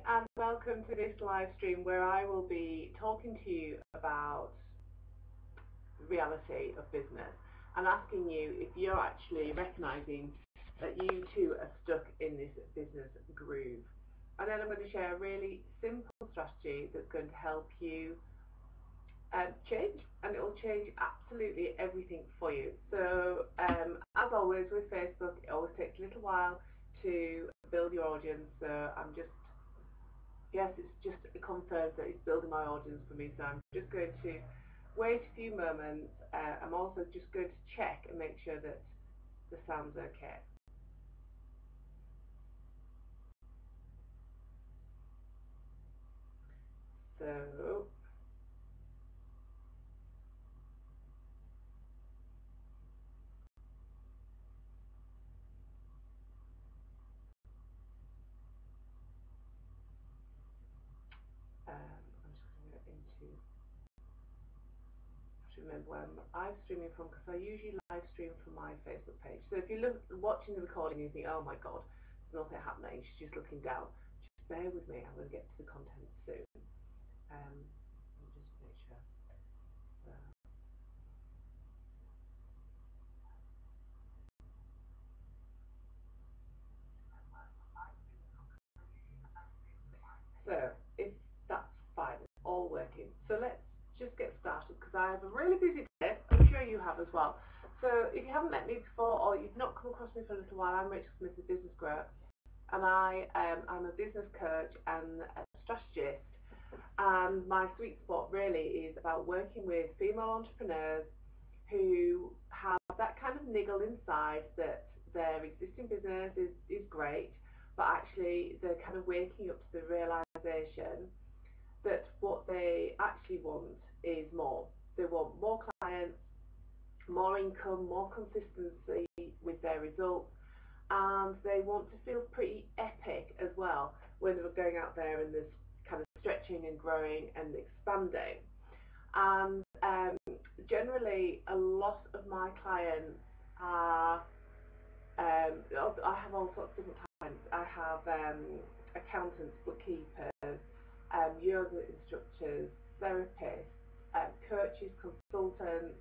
and welcome to this live stream where I will be talking to you about the reality of business and asking you if you're actually recognising that you too are stuck in this business groove. And then I'm going to share a really simple strategy that's going to help you change, and it will change absolutely everything for you. So as always with Facebook, it always takes a little while to build your audience. So yes, it's just confirmed that it's building my audience for me. So I'm just going to wait a few moments. I'm also just going to check and make sure that the sound's okay. So I'm just going to go into, remember where I'm live streaming from, because I usually live stream from my Facebook page. So if you're watching the recording and you think, oh my god, there's nothing happening, she's just looking down, just bear with me, I'm going to get to the content soon. Let me just make sure. So if that's fine, it's all working. So let's just get started, because I have a really busy day. I'm sure you have as well. So if you haven't met me before, or you've not come across me for a little while, I'm Rachel Smith, a business grower, and I'm a business coach and a strategist. And my sweet spot really is about working with female entrepreneurs who have that kind of niggle inside that their existing business is great, but actually they're kind of waking up to the realization that what they actually want is more. They want more clients, more income, more consistency with their results, and they want to feel pretty epic as well when they're going out there and there's kind of stretching and growing and expanding. And generally, a lot of my clients are, I have all sorts of different clients. I have accountants, bookkeepers, yoga instructors, therapists, coaches, consultants,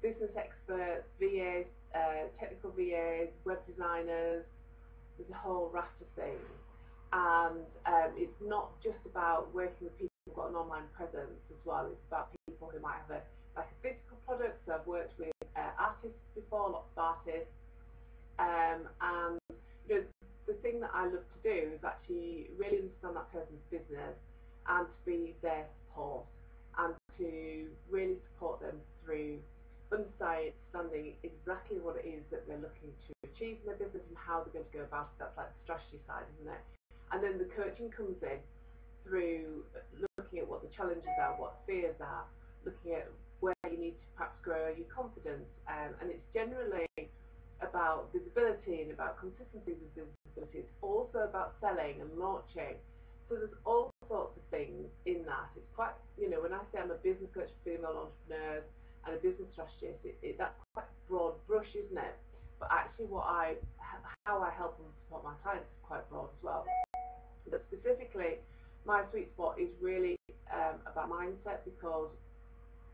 business experts, VAs, technical VAs, web designers. There's a whole raft of things. And it's not just about working with people who've got an online presence as well. It's about people who might have a physical product. So I've worked with artists before, lots of artists. And you know, the thing that I love to do is actually really understand that person's business and to be their support, and to really support them through understanding exactly what it is that they're looking to achieve in their business and how they're going to go about it. That's like the strategy side, isn't it? And then the coaching comes in through looking at what the challenges are, what fears are, looking at where you need to perhaps grow your confidence. And it's generally about visibility and about consistency with visibility. It's also about selling and launching. So there's all sorts of things in that. It's quite, you know, when I say I'm a business coach for female entrepreneurs and a business strategist, that's quite broad brush, isn't it? But actually how I help and support my clients is quite broad as well. But specifically, my sweet spot is really about mindset, because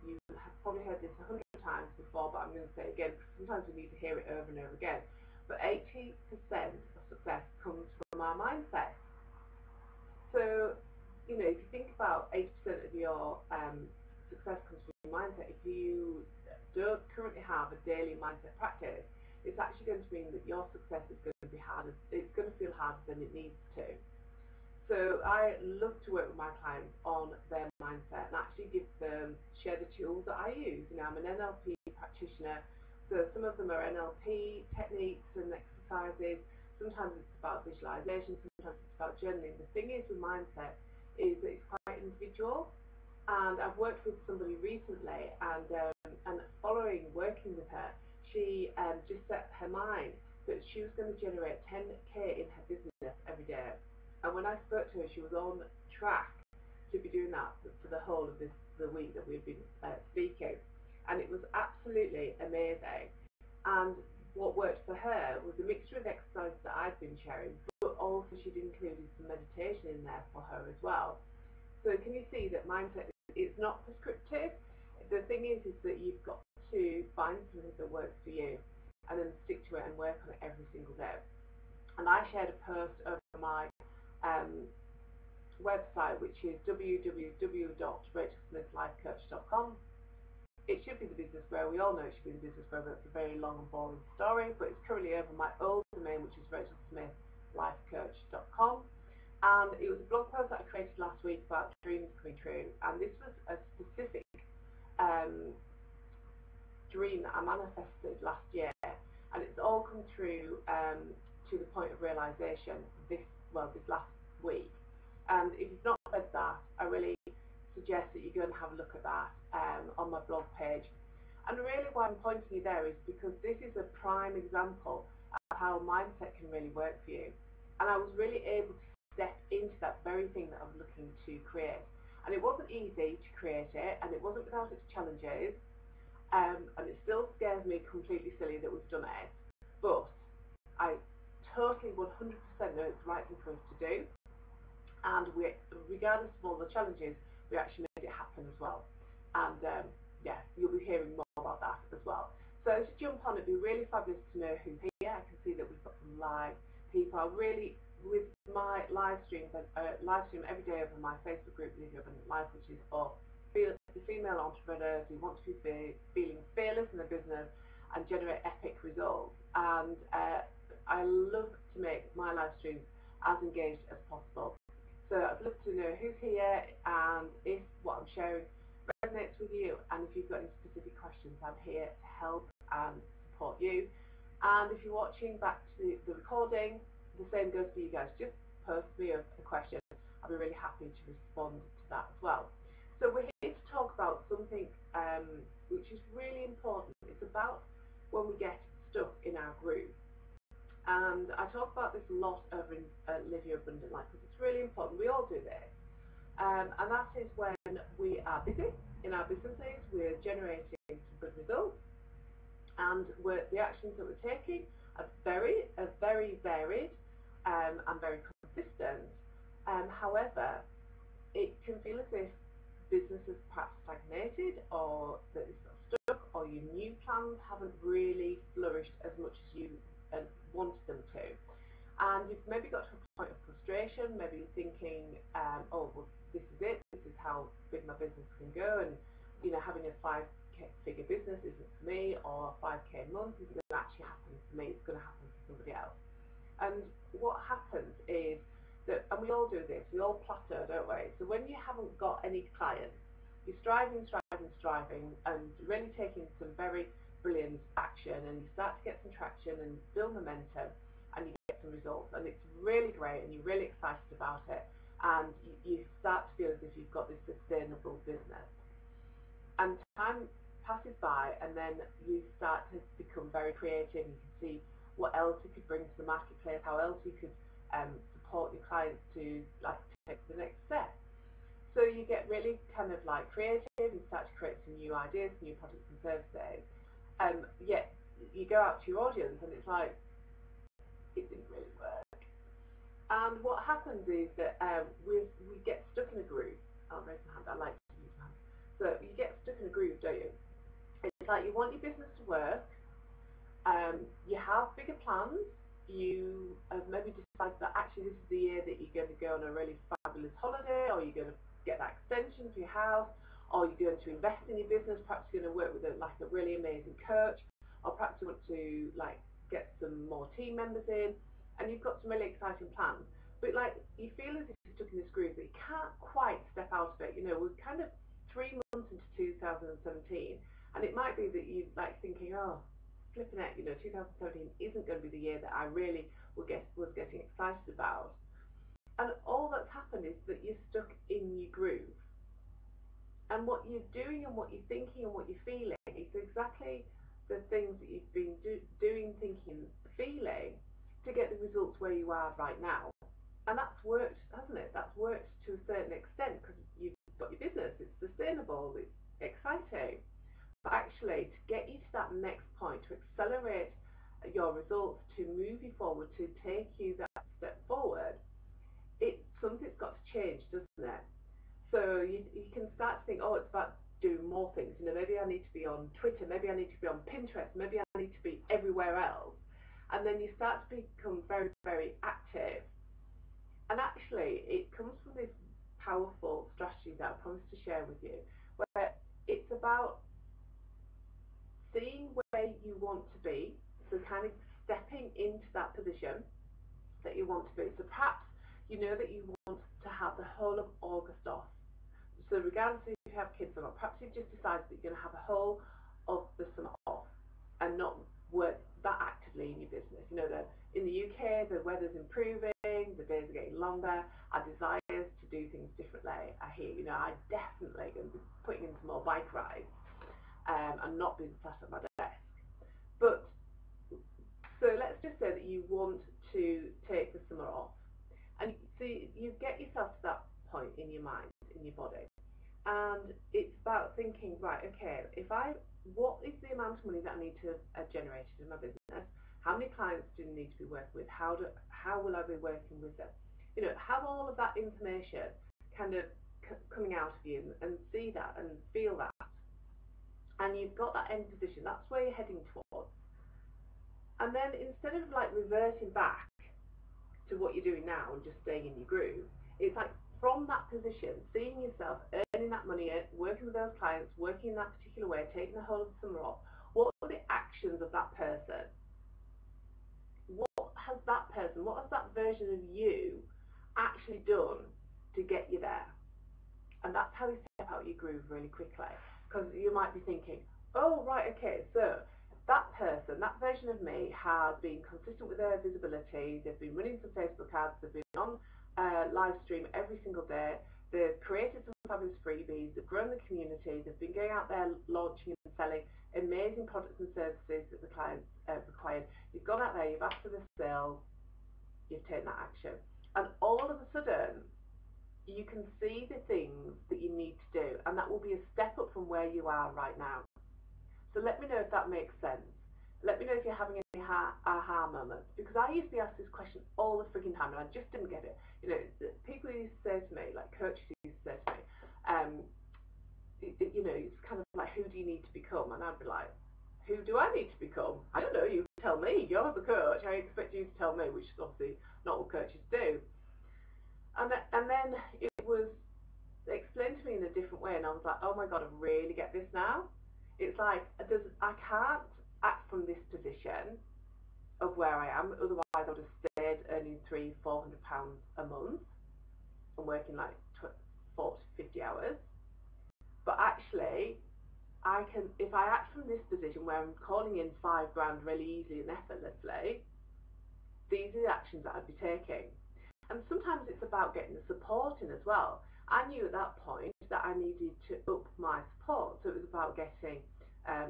you have probably heard this 100 times before, but I'm going to say it again, because sometimes we need to hear it over and over again. But 80% of success comes from our mindset. So, you know, if you think about 80% of your success comes from your mindset, if you don't currently have a daily mindset practice, it's actually going to mean that your success is going to be harder. It's going to feel harder than it needs to. So I love to work with my clients on their mindset and actually share the tools that I use. You know, I'm an NLP practitioner, so some of them are NLP techniques and exercises. Sometimes it's about visualization, sometimes it's about journaling. The thing is with mindset is that it's quite individual. And I've worked with somebody recently, and following working with her, she just set her mind that she was going to generate 10k in her business every day. And when I spoke to her, she was on track to be doing that for the whole of the week that we've been speaking. And it was absolutely amazing. And what worked for her was a mixture of exercise that I'd been sharing, but also she'd included some meditation in there for her as well. So can you see that mindset is not prescriptive? The thing is that you've got to find something that works for you and then stick to it and work on it every single day. And I shared a post over my website, which is www.rachelsmithlifecoach.com. It should be the business grow. We all know it should be the business grow, but it's a very long and boring story. But it's currently over my old domain, which is rachelsmithlifecoach.com. And it was a blog post that I created last week about dreams coming true. And this was a specific dream that I manifested last year, and it's all come through to the point of realization this last week. And if you've not read that, I really suggest that you go and have a look at that on my blog page. And really why I'm pointing you there is because this is a prime example of how mindset can really work for you. And I was really able to step into that very thing that I'm looking to create. And it wasn't easy to create it, and it wasn't without its challenges, and it still scares me completely silly that we've done it. But I totally 100% know it's the right thing for us to do. And regardless of all the challenges, we actually made it happen as well. And yeah, you'll be hearing more about that as well. So to jump on, it'd be really fabulous to know who's here. I can see that we've got some live people. I really, with my live streams, I live stream every day over my Facebook group, Living Abundant Life, which is for the female entrepreneurs who want to be feeling fearless in their business and generate epic results. And I love to make my live streams as engaged as possible. So I'd love to know who's here and if what I'm sharing resonates with you, and if you've got any specific questions, I'm here to help and support you. And if you're watching back to the recording, the same goes for you guys. Just post me a question. I'll be really happy to respond to that as well. So we're here to talk about something which is really important. It's about when we get stuck in our groove. And I talk about this a lot over in Live Your Abundant Life because it's really important. We all do this. And that is when we are busy in our businesses, we're generating some good results, and the actions that we're taking are very varied and very consistent. However, it can feel as if business has perhaps stagnated, or that it's stuck, or your new plans haven't really flourished as much as you wanted them to. And you've maybe got to a point of frustration. Maybe you're thinking, oh, well, this is it. This is how big my business can go. And, you know, having a 5-figure business isn't for me, or a 5K a month isn't going to actually happen for me. It's going to happen for somebody else. And what happens is that, and we all do this, we all plateau, don't we? So when you haven't got any clients, you're striving, and really taking some very brilliant action, and you start to get some traction and build momentum, and you get some results, and it's really great, and you're really excited about it, and you start to feel as if you've got this sustainable business. And time passes by, and then you start to become very creative. You can see what else you could bring to the marketplace, how else you could support your clients to take the next step. So you get really kind of creative, and start to create some new ideas, new products and services. Yet you go out to your audience and it's like, it didn't really work. And what happens is that we get stuck in a groove. I'll raise my hand, I like to use my hand. So you get stuck in a groove, don't you? It's like you want your business to work, you have bigger plans, you have maybe decided that actually this is the year that you're going to go on a really fabulous holiday, or you're going to get that extension to your house, or you're going to invest in your business. Perhaps you're going to work with a really amazing coach, or perhaps you want to get some more team members in, and you've got some really exciting plans. But you feel as if you're stuck in this groove, but you can't quite step out of it. You know, we're kind of 3 months into 2017, and it might be that you thinking, oh, flipping it, 2017 isn't going to be the year that I really was getting excited about. And all that's happened is that you're stuck in your groove. And what you're doing and what you're thinking and what you're feeling is exactly the things that you've been doing, thinking, feeling to get the results where you are right now. And that's worked, hasn't it? That's worked to a certain extent because you've got your business, it's sustainable, it's exciting. But actually, to get you to that next point, to accelerate powerful strategy that I promised to share with you, where it's about seeing where you want to be, so kind of stepping into that position that you want to be. So perhaps you know that you want to have the whole of August off. So regardless if you have kids or not, perhaps you've just decided that you're going to have a whole of the summer off and not work that actively in your business. You know, in the UK, the weather's improving, the days are getting longer, our desires to do things differently are here. You know, I definitely going to be putting in some more bike rides and not being sat at my desk. But so let's just say that you want to take the summer off, and so you get yourself to that point in your mind, in your body, and it's about thinking, right, okay, what is the amount of money that I need to have generated in my business? How many clients do I need to be working with? How will I be working with them? You know, have all of that information kind of coming out of you and see that and feel that, and you've got that end position. That's where you're heading towards. And then instead of like reverting back to what you're doing now and just staying in your groove, it's like from that position, seeing yourself earning that money, working with those clients, working in that particular way, taking the whole of the summer off. What are the actions of that person? What has that version of you actually done to get you there? And that's how you step out your groove really quickly. Because you might be thinking, oh, right, okay, so that person, that version of me has been consistent with their visibility, they've been running some Facebook ads, they've been on live stream every single day, they've created some fabulous freebies, they've grown the community, they've been going out there launching and selling amazing products and services that the clients required. You've gone out there, you've asked for the sale, you've taken that action. And all of a sudden, you can see the things that you need to do, and that will be a step up from where you are right now. So let me know if that makes sense. Let me know if you're having any aha moments, because I used to be asked this question all the freaking time and I just didn't get it. You know, people used to say to me, like coaches used to say to me, you know, it's kind of like, who do you need to become? And I'd be like, who do I need to become? I don't know, you tell me. You're the coach, I expect you to tell me, which is obviously not what coaches do. And then it was explained to me in a different way, and I was like, oh my God, I really get this now. It's like, I can't act from this position of where I am, otherwise I would have stayed earning £300-400 a month and working like 40 to 50 hours. But actually, I can, if I act from this position where I'm calling in £5 grand really easily and effortlessly, these are the actions that I'd be taking. And sometimes it's about getting the support in as well. I knew at that point that I needed to up my support, so it was about getting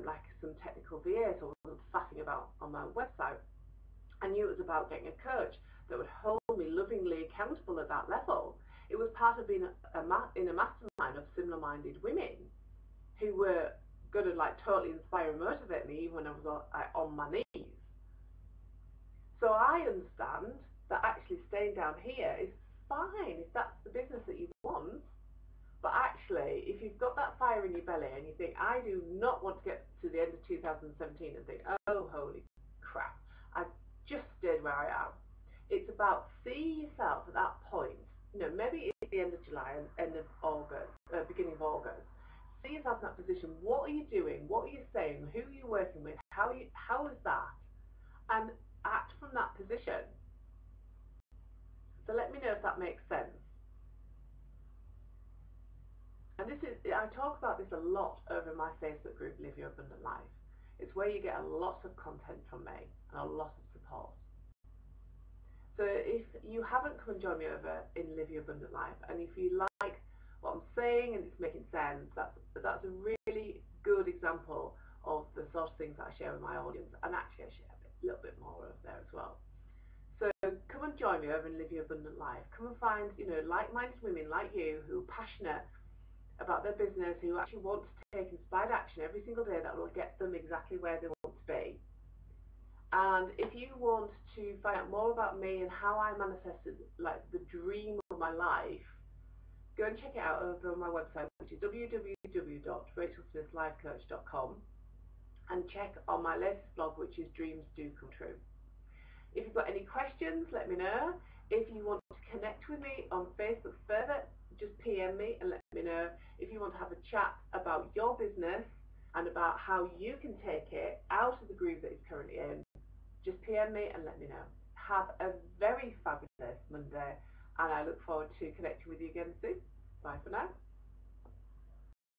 like some technical VAs, or wasn't faffing about on my website. I knew it was about getting a coach that would hold me lovingly accountable at that level. It was part of being in a mastermind of similar-minded women who were going to like totally inspire and motivate me even when I was on my knees. So I understand that actually staying down here is fine if that's the business that you want. But actually, if you've got that fire in your belly and you think, I do not want to get to the end of 2017 and think, oh, holy crap, I've just stayed where I am. It's about seeing yourself at that point. You know, maybe it's the end of July and end of August, beginning of August. See yourself in that position. What are you doing? What are you saying? Who are you working with? How is that? And act from that position. So let me know if that makes sense. And I talk about this a lot over my Facebook group, Live Your Abundant Life. It's where you get a lot of content from me and a lot of support. So if you haven't come and join me over in Live Your Abundant Life, and if you like what I'm saying and it's making sense, that's a really good example of the sort of things that I share with my audience. And actually I share a little bit more over there as well. So come and join me over in Live Your Abundant Life. Come and find, you know, like-minded women like you who are passionate about their business, who actually want to take inspired action every single day that will get them exactly where they want to be. And if you want to find out more about me and how I manifested like the dream of my life, go and check it out over on my website, which is www.rachelsmithlifecoach.com, and check on my latest blog, which is Dreams Do Come True. If you've got any questions, let me know. If you want to connect with me on Facebook further, just PM me and let me know. If you want to have a chat about your business and about how you can take it out of the groove that it's currently in, just PM me and let me know. Have a very fabulous Monday, and I look forward to connecting with you again soon. Bye for now.